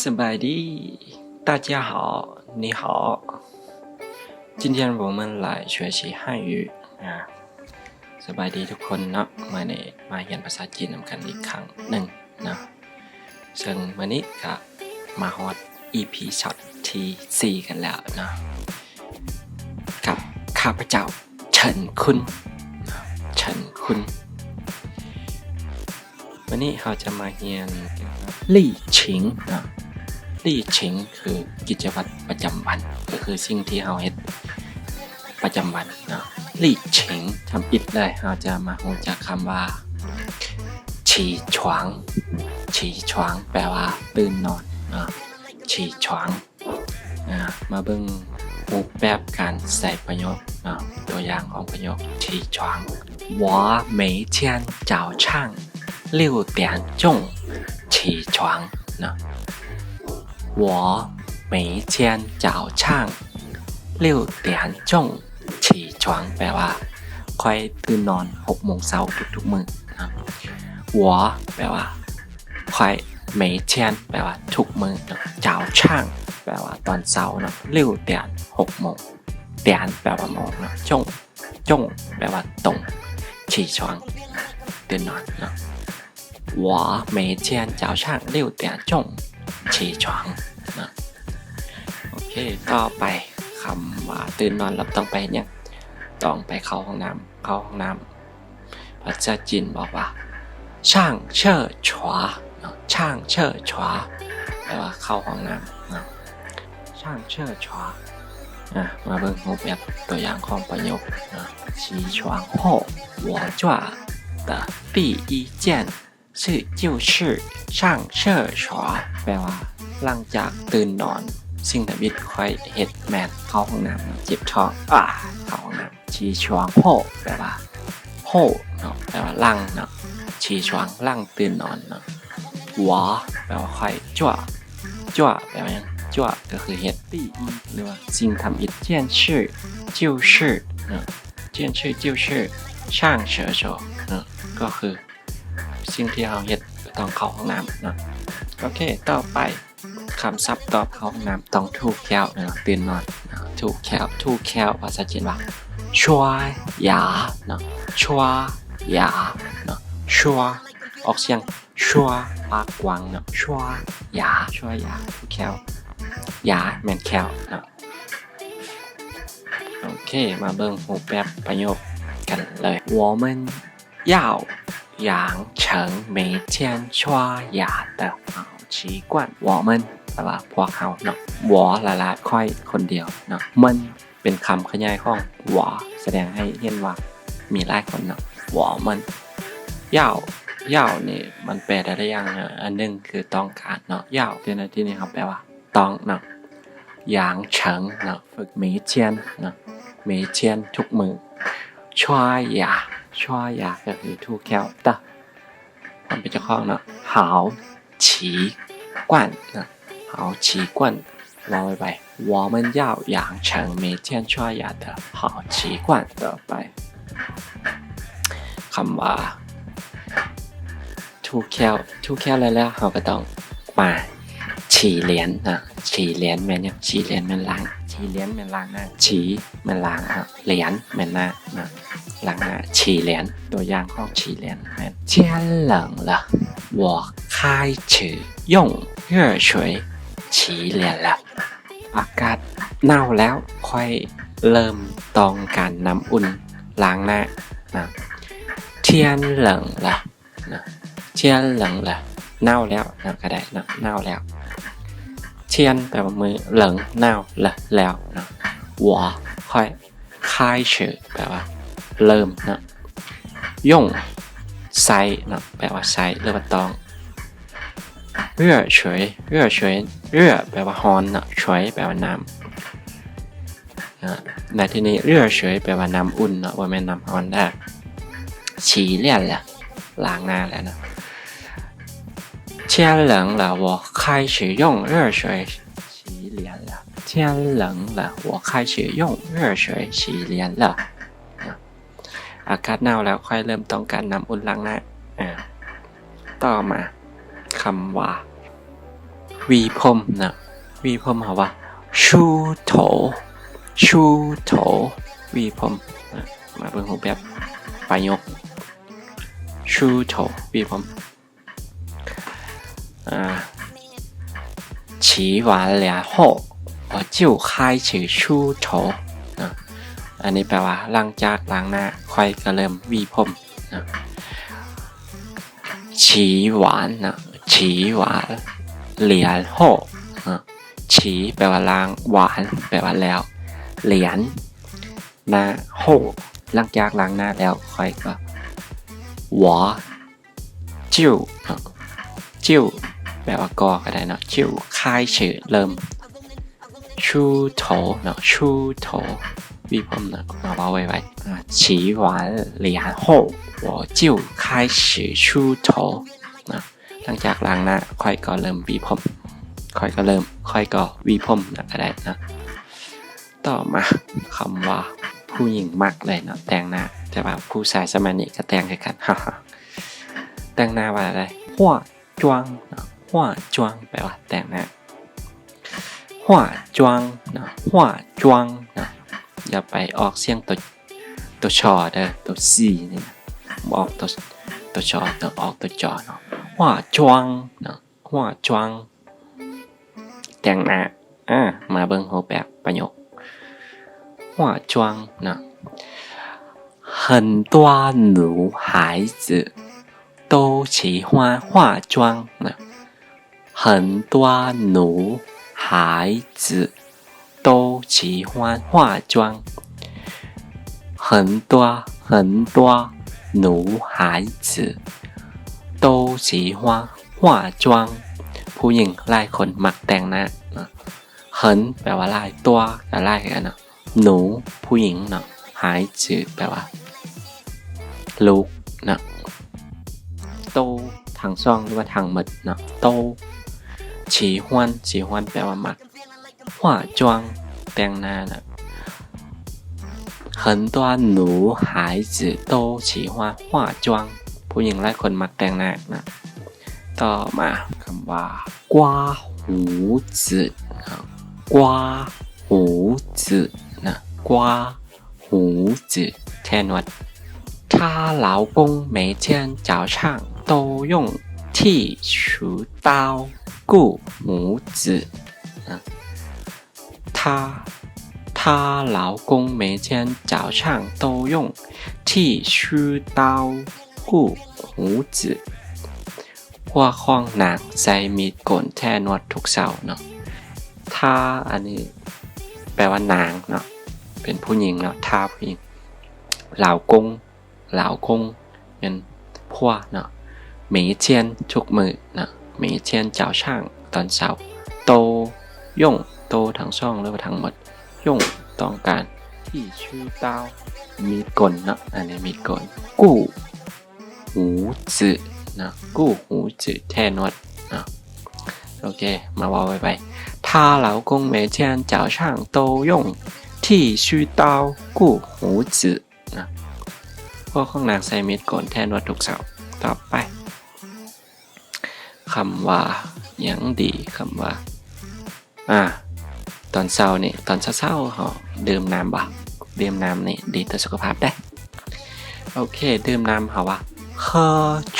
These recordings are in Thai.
สบายดี大家好你好今天我们来学习汉语สบายดีทุกคนเนาะมาเรียนภาษาจีนนำกันอีกครั้งหนึ่งนะซึ่งวันนี้ก็มาฮอต EP ช็อตที่4กันแล้วนะกับข้าพเจ้าเฉินคุณวันนี้เราจะมาเรียนลี่ชิงนะลี่ชิงคือกิจวัตรประจำวันก็คือสิ่งที่เราเฮ็ดประจำวันนะลี่ชิงทำอิดเลยเราจะมารู้จักคำว่าฉี่ฉวางแปลว่าตื่นนอนนะฉี่ฉวางมาเบิ่งรูปแบบการใส่ประโยคนะตัวอย่างของประโยคฉี่ฉวาง我每天早上6点钟起床นะ我每天早上6点钟起床แปลว่าค่อยตื่นนอน6 โมงเช้าทุกๆมื้อนะ我แปลว่าค่อย每天แปลว่าทุกมื้อนะ早上แปลว่าตอนเช้านะ6点6 โมงเตียนแปลว่าโมงนะจงแปลว่าตรง起床ตื่นนอนนะ我每天早上6点钟起床นะโอเคต่อไปคำว่าตื่นนอนเราต้องไปเนี่ยต้องไปเข้าห้องน้ำภาษาจีนบอกว่าช่างเชิดฉวาแปลว่าเข้าห้องน้ำนะช่างเชิดฉวามาเบิ่งรูปแบบตัวอย่างของประโยคนะ起床后我做的第一件就是上厕所แปลว่าหลังจากตื่นนอนสิ่งที่บิดค่อยเฮ็ดแมนเข้าห้องน้ำเจ็บท้องเข้าห้องน้ำฉี่ชวางโหแปลว่าโหเนาะแปลว่าหลังเนาะฉี่ชวางหลังตื่นนอนเนาะหัวแปลว่าค่อยจั่วแปลว่ายังจั่วก็คือเฮ็ด第一หรือว่าสิ่งทำอิด件事就是เนาะ件事就是上厕所เนาะก็คือสิ่งที่เราเฮ็ดต้องเข้าห้องน้ำนะโอเคต่อไปคำศัพท์ต่อเข้าห้องน้ำต้องถูกแควนะตื่นนอนถูกแควภาษาจีนว่าชัวยาเนาะชัวยาเนาะชัวออกเสียงชัวปากกว้างเนาะชัวยาถูกแคว ยาแม่นแควเนาะโอเคมาเบิ่งรูปแบบประโยคกันเลย我们要养成每天刷牙的好习惯我们แปลว่าพวกเขาเนาะ我ละค่อยคนเดียวเนาะมันเป็นคำขยายของ我แสดงให้เห็นว่ามีหลายคนเนาะ我们要นี่มันแปลได้หลายอย่างนะอันนึงคือต้องการเนาะ要ในที่นี้ครับแปลว่าต้องเนาะ养成เนาะฝึก每天เนาะ每天ทุกมื้อ刷牙ก็คือถูกแควมันเป็นเจ้าของเนาะ好习惯เนาะ好习惯รอไป我们要养成每天刷牙的好习惯ต่อไปคำว่าถูกแควแล้วเราก็ต้องมาฉี่เหรียญนะฉี่เหรียญแม่นยังฉี่เหรียญแม่นล้างฉี่เหรียญแม่นล้างหน้าฉี่แม่นล้างเหรียญแม่นหน้านะล้างหน้าฉี่เหรียญตัวอย่างของฉี่เหรียญแม่น天冷了我开始用热水洗脸了อากาศหนาวแล้วค่อยเริ่มต้องการน้ำอุ่นล้างหน้านะ天冷了นะ天冷了หนาวแล้วนะก็ได้นะหนาวแล้วเทียนแปลว่ามือเหลิงหนาวแล้วนะ我ค่อย开始แปลว่าเริ่มนะย่งใส่นะแปลว่าใส่หรือว่าต้อง热水热แปลว่าร้อนนะ水แปลว่าน้ำในที่นี้热水แปลว่าน้ำอุ่นนะว่าแม่น้ำร้อนได้洗脸了ล้างหน้าแล้วนะ天冷了我开始用热水洗脸了天冷了我开始用热水洗脸了อากาศหนาวแล้วค่อยเริ่มต้องการน้ำอุ่นล้างหน้าต่อมาคำว่า วีผมนะวีผมเขาว่าชูโถชูโถวีผมนะมาเบิ่งรูปแบบประโยคชูโถวีผม洗完了后我就开始梳头นะอันนี้แปลว่าหลังจากล้างหน้าค่อยก็เริ่มวีผมนะ洗完นะ洗完เหรียญโหฉีแปลว่าล้างหวานแปลว่าแล้วเหรียญหน้าโหหลังจากล้างหน้าแล้วค่อยก็หวอจิ้วจิ้วแปลว่าก็ได้เนาะจิ้วค่ายชื่อเริ่มชูโถเนาะชูโถวีผมเนาะมาว่าไว้洗完脸后我就开始梳头นะหลังจากล้างหน้าค่อยก็เริ่มวีผมค่อยก็วีผมนะก็ได้นะต่อมาคำว่าผู้หญิงมักเลยเนาะแต่งหน้าแต่ว่าผู้ชายสมัยนี้ก็แต่งให้กันแต่งหน้าว่าอะไรหัวจวงเนาะหัวจวงแปลว่าแต่งหน้าหัวจวงเนาะหัวจวงเนาะอย่าไปออกเสียงตัวชอเด้อตัวซีนี่นะออกตัวชอต้องออกตัวจอเนาะหัวจวงเนาะหัวจวงแต่งหน้ามาเบิ่งรูปแบบประโยค化妆呢很多女孩子都喜欢化妆呢很多女孩子都喜欢化妆很多女孩子都喜欢化妆ผู้หญิงหลายคนมักแต่งหน้าเหินแปลว่าหลายตัวกับหลายกันเนาะหนูผู้หญิงเนาะหายจืดแปลว่าลูกเนาะโตทางซ่องหรือว่าทางหมดเนาะโตฉีฮวนแปลว่ามักหัวจวงแต่งหน้าเนาะ很多女孩子都喜欢化妆ผู้หญิงหลายคนมักแต่งหน้านะต่อมาคำว่า刮胡子刮胡子นะ刮胡子แทนว่า她老公每天早上都用剃须刀顾胡子她老公每天早上都用剃须刀顾胡子ว่าข้องนางใส่มีดโกนแทนวดทุกเสาร์เนาะถ้าอันนี้แปลว่านางเนาะเป็นผู้หญิงเนาะถ้าผู้หญิงเหล่ากงเป็นผัวเนาะเมเชียนทุกมือเนาะเมเชียนเจ้าช่างตอนเช้าโตย่งโตทั้งช่องหรือว่าทั้งหมดย่งต้องการที่ชื่อเต้ามีดโกนเนาะอันนี้มีดโกนกู้หูจืดนะกู้หูจืดแทนวดนะโอเคมาว่าไว้她老公每天早上都用剃须刀顾胡子นะพวกของนางใส่มีดโกนแทนวดทุกเสาร์ต่อไปคำว่ายังดีคำว่าตอนเช้านี่ตอนเช้าเขาดื่มน้ำบ่ดื่มน้ำนี่ดีต่อสุขภาพได้โอเคดื่มน้ำเขาว่า喝水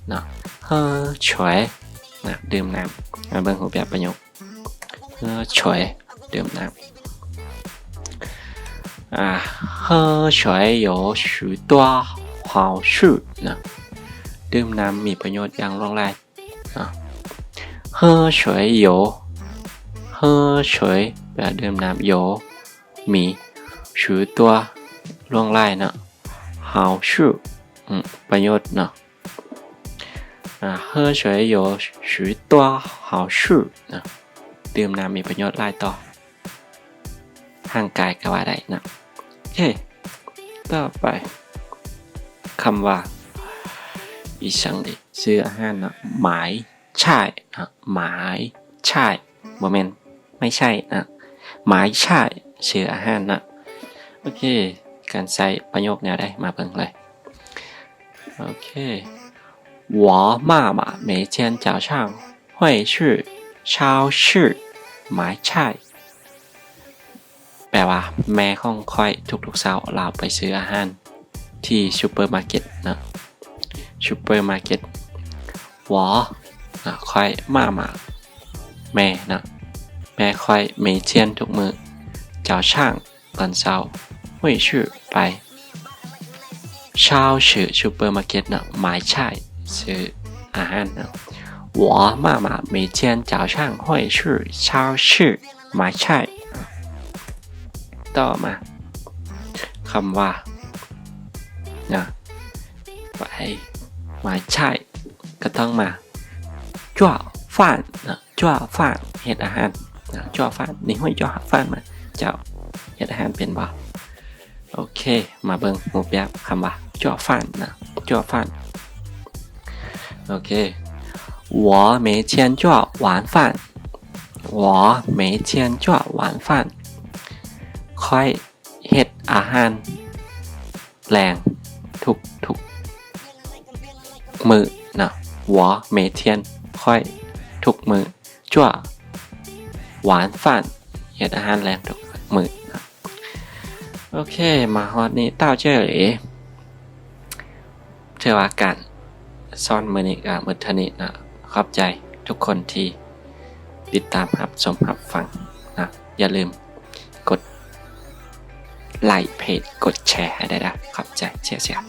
เนาะ喝水นะดื่มน้ำมาเบิ่งรูปแบบประโยค喝水ดื่มน้ำ喝水有许多好处นะดื่มน้ำมีประโยชน์อย่างหลากหลาย喝水有喝水แปลดื่มน้ำ有มี许多หลากหลายเนาะ好处ประโยชน์เนาะ喝水有许多好处นะดื่มน้ำมีประโยชน์หลายต่อร่างกายก็ว่าได้นะโอเคต่อไปคำว่าอีสังดิซื้ออาหารนะหมายใช่นะหมายใช่โมเมนต์ไม่ใช่นะหมายใช่ซื้ออาหารนะโอเคการใช้ประโยคแนวได้มาเบิ่งเลยโอเค我妈妈每天早上会去เช้าชื่อหมายใช่แปลว่าแม่ของค่อยทุกๆเช้าเราไปซื้ออาหารที่ซูเปอร์มาร์เก็ตนะซูเปอร์มาร์เก็ต我ค่อยมาแม่นะแม่ค่อยเมเทียนทุกมือเจ้าช่างตอนเช้าไม่ชื่อไปเช้าชื่อซูเปอร์มาร์เก็ตนะหมายใช่ซื้ออาหารนะ我妈妈每天早上会去超市买菜ต่อมาคำว่านะไปหมายใช่ก็ต้องมาจ้วฟ่านนะจ้วฟ่านเฮ็ดอาหารนะจ้วฟ่านนี่ห้อยจ้วฟ่านมาเจ้าเฮ็ดอาหารเป็นบ่โอเคมาเบิ่งรูปแบบคำว่าจ้วฟ่านนะจ้วฟ่านโอเค我每天做晚饭我每天做晚饭ค่อยเฮ็ดอาหารแรงทุกมื้อนะ我每天ค่อยทุกมื้อจั่วหวานฟันเฮ็ดอาหารแรงทุกมื้อนะโอเคมาฮอดนี้เต้าเจ้อเหลเชื่อว่าการสอนมื้อนี้ก็หมดเท่านี้นะขอบใจทุกคนที่ติดตามรับชมรับฟังนะอย่าลืมกดไลค์เพจกดแชร์ให้ได้นะขอบใจเชียร์